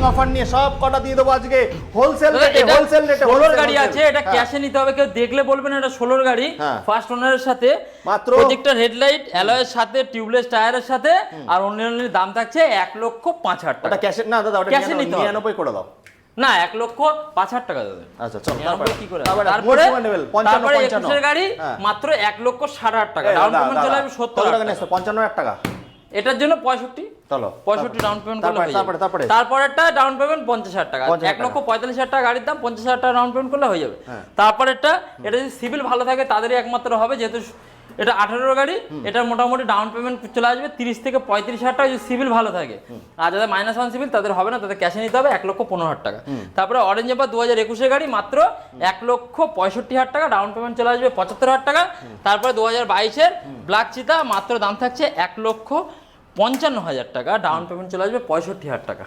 Offer নিয়ে সব কটা দিয়ে দেবো আজকে হোলসেল রেটে। হোলসেল রেটে 16 গাড়ি আছে, এটা ক্যাশে নিতে হবে, কেউ দেখলে বলবেন এটা 16 গাড়ি। হ্যাঁ। ফার্স্ট ওনারের সাথে মাত্র প্রজেক্টর হেডলাইট, অ্যালয়ের সাথে, টিউবলেস টায়ারের সাথে, আর অন্যান্য দাম থাকছে 1,05,000 টাকা। ওটা ক্যাশে না দাদা, ওটা ক্যাশে নিতে হবে। 99 করে দাও। না 1,05,000 টাকা দাদা। আচ্ছা চলো 99 কি করে? তারপরে তারপরে 55 21 গাড়ি হ্যাঁ। মাত্র 1,60,000 টাকা। ডাউন পেমেন্ট চলে আসবে 70,000 টাকা টাকা। নেছো 55,000 টাকা। এটার জন্য 65 চলো 65 ডাউন পেমেন্ট করলে হয়ে তারপরে যাবে। তারপরেরটা ডাউন পেমেন্ট 50,000 টাকা। 1,45,000 টাকা গাড়ির দাম, 50,000 টাকা ডাউন পেমেন্ট করলে হয়ে যাবে। তারপরেরটা, এটা যদি সিভিল ভালো থাকে তাদেরই একমাত্র হবে, যেহেতু এটা 18 গাড়ি, এটা মোটামুটি ডাউন পেমেন্ট চলে আসবে 30 থেকে 35,000 টাকা যদি সিভিল ভালো থাকে। আর যাদের -1 সিভিল তাদের হবে না, তাদের ক্যাশে নিতে হবে 1,15,000 টাকা। তারপরে অরেঞ্জ এবার 2021 গাড়ি মাত্র 1,65,000 টাকা, ডাউন পেমেন্ট চলে আসবে 75,000 টাকা। তারপরে 2022 ব্ল্যাক চিতা মাত্র দাম থাকছে 1,55,000 টাকা, ডাউন পেমেন্ট চলে আসবে 65,000 টাকা।